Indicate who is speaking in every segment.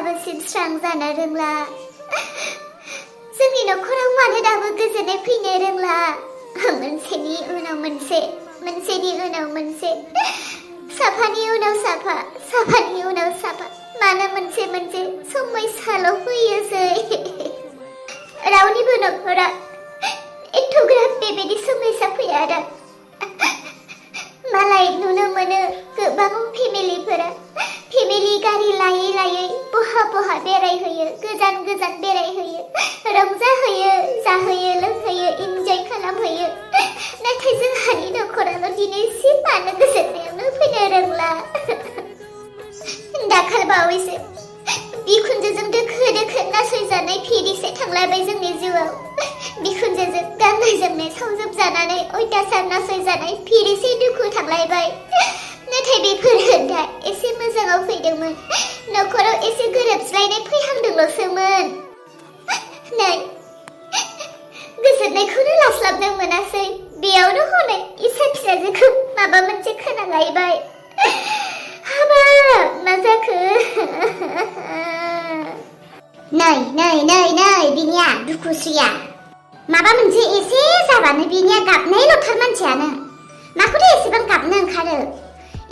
Speaker 1: दाबो सिमस्रां जानो रोंला जोंनि न'खराव मानो दाबो गोजोननाय फैनो रोंला मोनसेनि उनाव मोनसे मोनसेनि उनाव मोनसे साफानि उनाव साफा साफानि उनाव साफा मानो मोनसे मोनसे समयसाल' फैयोसै रावनिबो न'खरा एथ'ग्राब बेबायदि समयसा फैया दा मालाय नुनो मोनो गोबां फेमिलि गारि लायै लायै बहा बेरायहैयो गोजान बेरायहैयो रंजाहैयो जाहोयो लोंहोयो इन्जय खालामहैयो नाथाय जोंहानि न'खराल' दिनैसिम मानो गोजोननायावनो फैनो रोंला दाखालबावैसो बिखुनजोजों दोखो नासयजानाय फिरिसे थांलायबाय जोंनि जिउआव बिखुनजोजों गाननाय जोमनाय सावजोबजानानै अयतासार नासयजानाय फिरिसे दुखु थांलायबाय नाथाय बेफोर दा एसे मोजाङाव फैदोंमोन न'खराव एसे गोरोबज्लायनाय फैहांदोंल'सोमोन नै गोजोननायखौनो लास्लाबनो मोनासै बेयावनो हनै इसा फिसाजोखौ माबा मोनसे खोनालायबाय हाबा मा जाखो नै बिनिया दुखुस्रिया माबा मोनसे एसे जाबानो बिनिया गाबनायल'थार मानसियानो माखौथो एसेबां गाबनो ओंखारो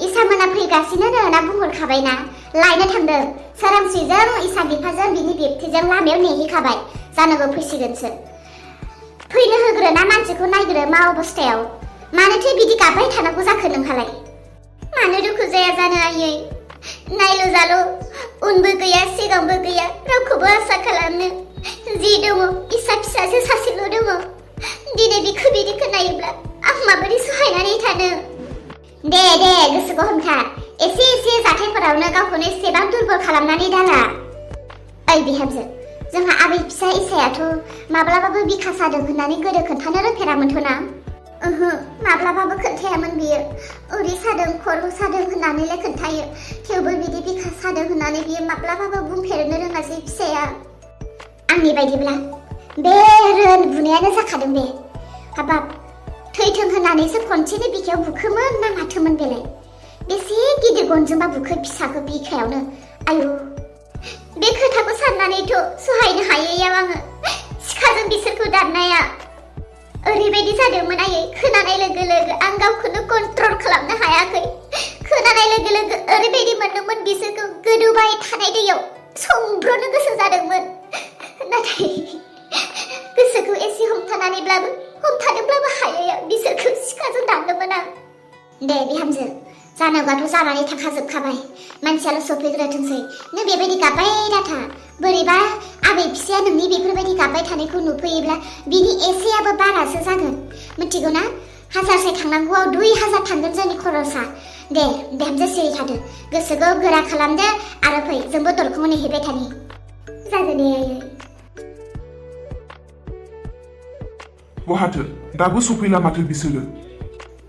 Speaker 1: इसा मोना फैगासिनो होनना बुंहरखाबायना लायनो थांदों सोरांस्रिजों इसा बिफाजों बिनि बिबथैजों लामायाव नेहैखाबाय जानांगौ फैसिगोनसो फैनो होग्रोना मानसिखौ नायग्रो मा अबस्थायाव मानोथो बिदि गाबबाय थानांगौ जाखो नोंहालाय मानो दुखु जाया जानो आयै नायल' जाल' उनबो गैया सिगांबो गैया रावखौबो आसा खालामनो जि दङ इसा फिसासो सासेल' दङ दिनै बिखौ बिदि खोनायोब्ला आं माबोरै सहायनानै थानो दे गोसोखौ हमथा एसे जाथायफोरावनो गावखौनो एसेबां दुरबल खालामनानै दाला ओइ बिहामजो जोंहा आबै फिसा इसायाथ' माब्लाबाबो बिखा सादों होननानै गोदो खोन्थानो रोंफेरामोनथ'ना ओहो माब्लाबाबो खोन्थायामोन बियो उदै सादों खर' सादों होननानैलाय खोन्थायो थेवबो बिदि बिखा सादों होननानै बियो माब्लाबाबो बुंफेरनो रोङासै फिसाया आंनि बायदिब्ला बे रोन बुनायानो जाखादों बे हाबाब थैथों होननानैसो खनसेनो बिखायाव बुखोमोन ना माथोमोन बेलाय बेसे गिदिर गनजोंबा बुखो फिसाखौ बिखायावनो आयु बे खोथाखौ साननानैथ' सहायनो हायैयाव आङो सिखाजों बिसोरखौ दाननाया ओरैबायदि जादोंमोन आयै खोनानाय लोगो आं गावखौनो कन्ट्रल खालामनो हायाखै खोनानाय लोगो ओरैबायदि मोनदोंमोन बिसोरखौ गोदौबाय थानाय दैयाव संब्रनो गोसो जादोंमोन नाथाय गोसोखौ एसे हमथादोंब्लाबो हायैयाव बिसोरखौ सिखाजों दानदोंमोन आं दे बिहामजो जानांगौआथ' जानानै थांखाजोबखाबाय मानसियाल' सफैग्रोथोंसै नों बेबायदि गाबबाय दाथा बोरैबा आबै फिसाया नोंनि बेफोरबायदि गाबबाय थानायखौ नुफैयोब्ला बिनि एसेयाबो बारासो जागोन मिथिगौ ना 1000 थांनांगौआव 2000 थांगोन जोंनि खरसा दे बिहामजो सिरि थादो गोसोखौ गोरा खालामदो आरो फै जोंबो दरखौ नेहैबाय थानि जागोन दे आयै
Speaker 2: बहाथो दाबो सफैला माथो बिसोरो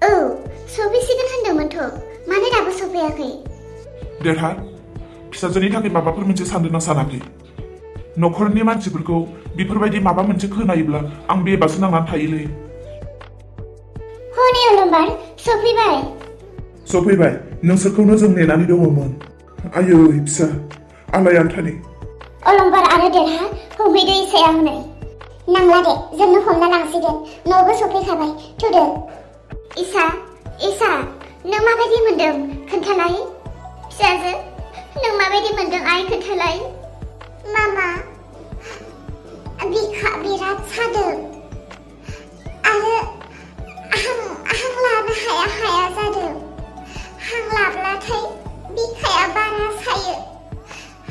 Speaker 1: औ सफैसिगोन होनदोंमोनथ' मानो दाबो सफैयाखै
Speaker 2: देरहा फिसाजोनि थाखाय माबाफोर मोनसे सानदोंना सानाखै न'खरनि मानसिफोरखौ बेफोरबायदि माबा मोनसे खोनायोब्ला आं बेबासो नांनानै थायोलै
Speaker 1: हनै अलंबार
Speaker 2: सफैबाय नोंसोरखौनो जों नेनानै दङमोन आयै फिसा आलाय आन्थानि
Speaker 1: अलंबार आरो देरहा हमहैदो इसाया हनै नांला दे जोंनो हमना लांसिगोन न'बो सफैखाबाय थुदो इसा नों माबायदि मोनदों खोन्थालाय फिसाजो नों माबायदि मोनदों आइ खोन्थालाय मामा बिखा बिराद सादों आरो हां लानो हाया जादों हां लाब्लाथाय बिखाया बारा सायो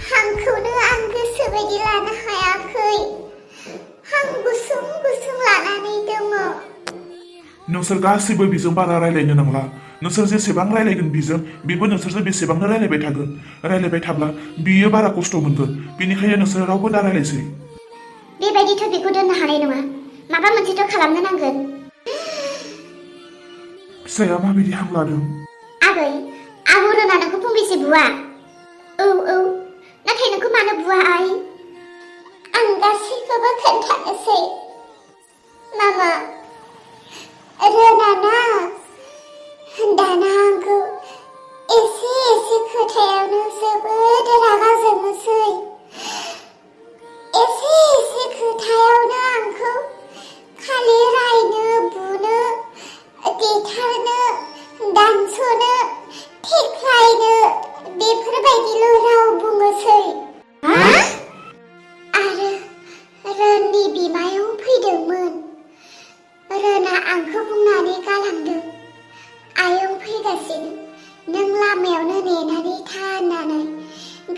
Speaker 1: हांखौनो आं गोसोबायदि लानो हायाखै हां गुसुं लानानै दङ
Speaker 2: नोंसोर गासैबो बिजों बारा रायलायनो नांला नोंसोर जेसेबां रायलायगोन बिजों बेबो नोंसोरजों बेसेबांनो रायलायबाय थागोन रायलायबाय थाब्ला बियो बारा खस्थ' मोनगोन बेनिखायनो नोंसोर रावबो दा रायलायसै
Speaker 1: बेबायदिथ' बेखौ दोननो हानाय नङा माबा मोनसेथ' खालामनो नांगोन
Speaker 2: फिसाया माबायदि हां लादों
Speaker 1: आबै आबौ रोना नोंखौ फंबेसे बुवा औ नाथाय नोंखौ मानो बुवा आइ आं गासैखौबो खोन्थानोसै मामा रोनाना दाना आंखौ एसे खोथायावनो जोबोद रागा जोङोसै दानस'नो थेख्लायनो बेफोरबायदिल' राव बुङोसै। आरो रोननि बिमायं फैदोंमोन। रोना आंखौ बुंनानै गालांदों, आयं फैगासिनो, नों लामायावनो नेनानै था होननानै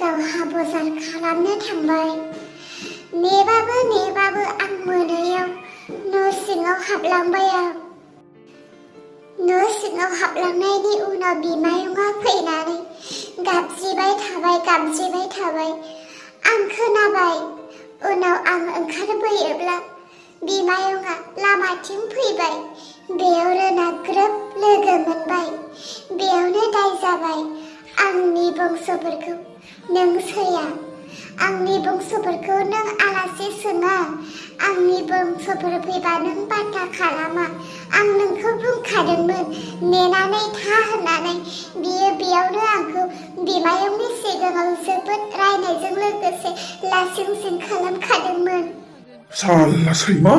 Speaker 1: गावहा बजार खालामनो थांबाय। नेबाबो आं मोनायाव न' सिङाव हाबलांबाय। न' सिङाव हाबलांनायनि उनाव बिमायंआ फैनानै गाबज्रिबाय थाबाय। आं खोनाबाय। उनाव आं ओंखारबोयोब्ला बिमायंआ लामाथिं फैबाय। बेयाव रोना ग्रोब लोगो मोनबाय। बेयावनो दाय जाबाय। आंनि बंस'फोरखौ नों सैया, आंनि बंस'फोरखौ नों आलासि सोङा, आंनि बंस'फोर फैबा नों बाथा खालामा। आं नोंखौ बुंखादोंमोन नेनानै था होननानै। बियो बेयावनो आंखौ बिमायंनि सिगाङाव जोबोद रायनायजों लोगोसे लासिं खालामखादोंमोन।
Speaker 2: साला सैमा,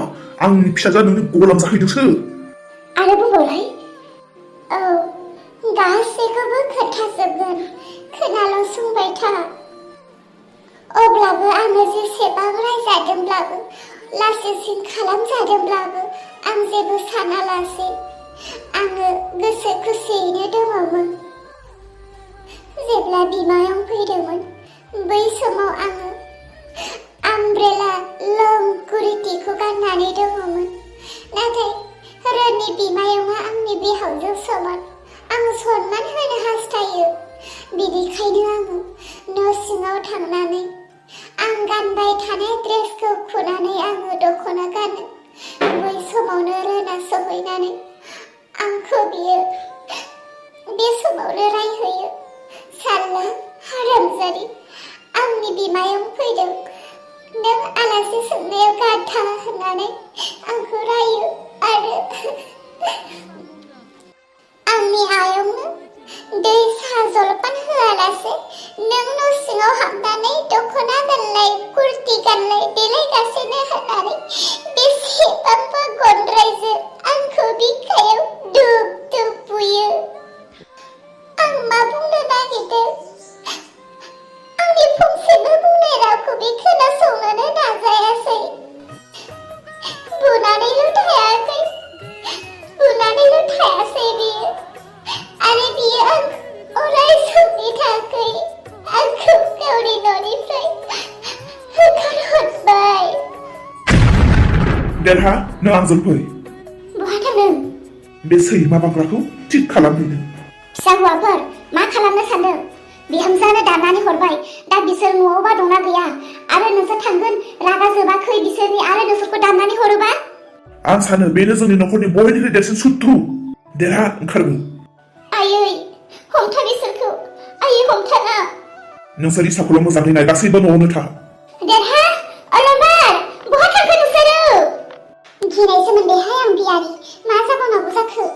Speaker 2: आंनि फिसाजोआ नोंनि गलाम जाहैदोंसो।
Speaker 1: आरो बुंबावलाय? औ, गासैखौबो खोन्थाजोबगोन, खोनाल'संबाय था। अब्लाबो आङो जेसेबां रायजादोंब्लाबो, लासिं खालामजादोंब्लाबो आं जेबो सानालासे आङो गोसो खुसियैनो दङमोन। जेब्ला बिमायं फैदोंमोन, बै समाव आङो आमब्रेला लं कुर्तिखौ गाननानै दङमोन। नाथाय रोननि बिमायंआ आंनि बिहावजों समान। आं सनमान होनो हास्थायो। बिनिखायनो आङो न' सिङाव थांनानै आं गानबाय थानाय ड्रेसखौ खुनानै आङो दख'ना गानो। बै समावनो रोना सहैनानै आंखौ बियो बे समावनो रायहोयो, साला हारामजादी, आंनि बिमायं फैदों, नों आलासि सोंनायाव गाथा होननानै आंखौ रायो। आरो आंनि आयंनो दै साहा जलपान होआलासे नों न' सिङाव हाबनानै दख'ना गानलाय कुर्ति गानलाय देलायगासिनो होननानै बेसेबांबा गन्द्रायजों आंखौ बिखायाव दुब बुयो। आं मा बुंनो नागिरदों? आंनि फंसेबो बुंनाय रावखौ बे खोनासंनोनो नाजायासै। बुनानैल' थायासै बियो, आरो बियो आं अराय समनि थाखाय आंखौ गावनि न'निफ्राय होखारहरबाय।
Speaker 2: देरहा, नों आंजों फै।
Speaker 1: बहा थांदों?
Speaker 2: बे सैमा बांग्राखौ थिग खालामहैनो।
Speaker 1: फिसा हौवाफोर, मा खालामनो सानदों? बिहामजोआनो दाननानै हरबाय। दा बिसोर न'आवबा दंना गैया? आरो नोंसोर थांगोन रागा जोबाखै बिसोरनि आरो नोंसोरखौ दाननानै हरोबा?
Speaker 2: आं सानो बेनो जोंनि न'खरनि बयनिख्रुइ देरसिन सुथ्रु। देरहा, ओंखारबो।
Speaker 1: आयै, हमथा बिसोरखौ। आयै, हमथाना।
Speaker 2: नोंसोर इसाखौल' मोजाङै नाय, गासैबो न'आवनो था।
Speaker 1: देरहा, अलंबार, बहा थांखो नोंसोरो? गिनायसो मोनबायहाय आं बियारि, मा जाबावनांगौ जाखो?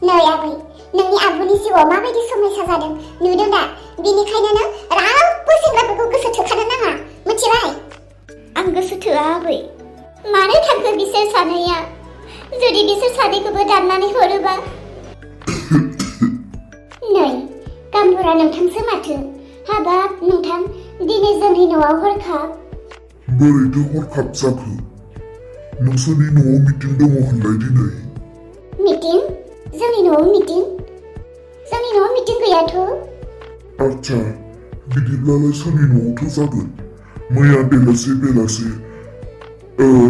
Speaker 1: नै आबै, नोंनि आबुनि जिउआव माबायदि समयसा जादों नुदों दा? बिनिखायनो नों रावबो सेंग्राफोरखौ गोसो थोखानो नाङा, मिथिबाय? आं गोसो थोआ आबै। मानो थांखो बिसोर सानैया? जुदि बिसोर सानैखौबो दाननानै हरोबा? नै गाम्बुरा नोंथांसो माथो। हाबाब नोंथां, दिनै जोंनि न'आव हरखाब।
Speaker 3: बोरैथो हरखाब जाखो? नोंसोरनि न'आव मिटिं दङ होनलाय दिनै?
Speaker 1: मिटिं? जोंनि न'आव मिटिं? जोंनि न'आव मिटिं गैयाथ'।
Speaker 3: आच्छा, बिदिब्लालाय सोरनि न'आवथो जागोन? मैया बेलासे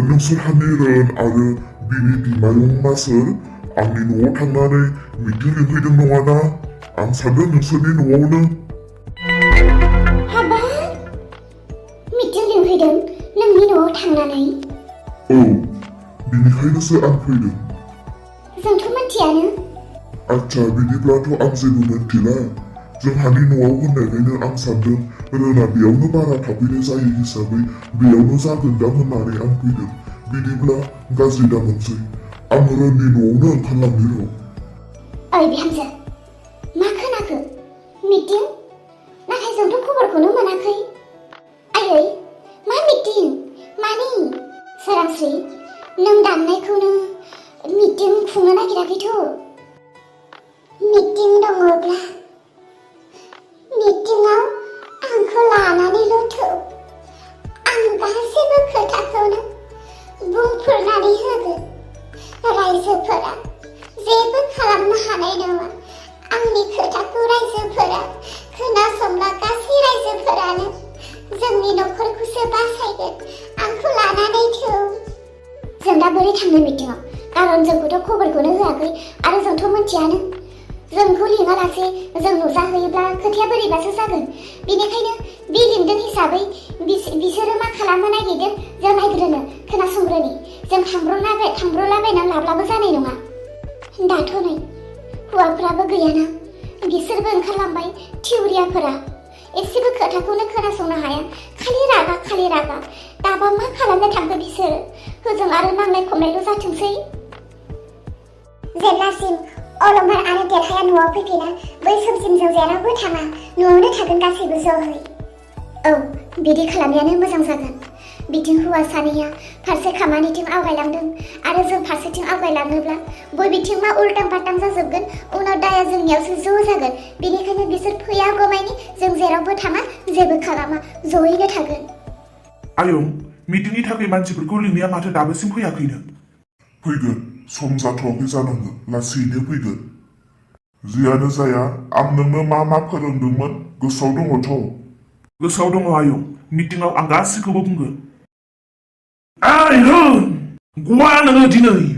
Speaker 3: नोंसोरहानि रोन आरो बिनि बिमायं मासोर आंनि न'आव थांनानै मिटिं लिंहैदों नङाना? आं सानदों नोंसोरनि न'आवनो।
Speaker 1: हाबाब, मिटिं लिंहैदों नोंनि न'आव थांनानै?
Speaker 3: औ, बिनिखायनोसो आं फैदों।
Speaker 1: जोंथ' मिथियानो।
Speaker 3: आच्छा, बिदिब्लाथ' आं जेबो मिन्थिला। जोंहानि न'आव होननायखायनो आं सानदों रोना बेयावनो बारा थाफैनाय जायो हिसाबै बेयावनो जागोनदां होननानै आं फैदों। बिदिब्ला गाज्रि दामोनसै, आं रोननि न'आवनो ओंखारलांनि र'।
Speaker 1: ओइ बिहामजो, मा खोनाखो? मिटिं? नाथाय जोंथ' खबरखौनो मोनाखै। आयै, मा मिटिं? मानि? सोरांस्रि, नों दाननायखौनो मिटिं खुंनो नागिराखैथ'। मिटिं दङब्ला मिटिंआव आंखौ लानानैल' थौ। आं गासैबो खोथाखौनो बुंफोरनानै होगोन। रायजोफोरा जेबो खालामनो हानाय नङा। आंनि खोथाखौ रायजोफोरा खोनासंब्ला गासै रायजोफोरानो जोंनि न'खरखौसो बासायगोन। आंखौ लानानै थौ। जों दा बोरै थांनो मिटिंआव? खारन जोंखौथ' खबरखौनो होआखै आरो जोंथ' मिथियानो। जोंखौ लिङालासे जों नुजाहैयोब्ला खोथाया बोरैबासो जागोन। बेनिखायनो बे लिंदों हिसाबै बिसोरो मा खालामनो नागिरदों जों नायग्रोनो, खोनासंग्रोनि। जों थांब्र'लाबायना लाब्लाबो जानाय नङा। दाथ' नै हौवाफ्राबो गैयाना, बिसोरबो ओंखारलांबाय। थिउरियाफोरा एसेबो खोथाखौनो खोनासंनो हाया, खालि रागा। दाबा मा खालामनो थांखो बिसोरो? होजों आरो नांलाय खमलायल' जाथोंसै। जेब्लासिम अलंबार आरो देरहाया न'आव फैफिना बै समसिम जों जेरावबो थाङा, न'आवनो थागोन गासैबो ज'है। औ, बिदि खालामनायानो मोजां जागोन। बिथिं हौवा सानैया फारसे खामानिथिं आवगायलांदों आरो जों फारसेथिं आवगायलाङोब्ला बबेथिंबा उल्टां फाल्टां जाजोबगोन। उनाव दाया जोंनियावसो ज' जागोन। बेनिखायनो बिसोर फैयागौमानि जों जेरावबो थाङा, जेबो खालामा, ज'यैनो थागोन।
Speaker 2: आयं, मिटिंनि थाखाय मानसिफोरखौ लिंनाया माथो दाबोसिम फैयाखैनो?
Speaker 3: फैगोन, सम जाथ'वाखै जानांगोन, लासैनो फैगोन। जियानो जाया, आं नोंनो मा फोरोंदोंमोन गोसोआव दङथ'?
Speaker 2: गोसोआव दङ आयं, मिटिंआव आं गासैखौबो बुंगोन। आइ होन, गवा नोङो दिनै।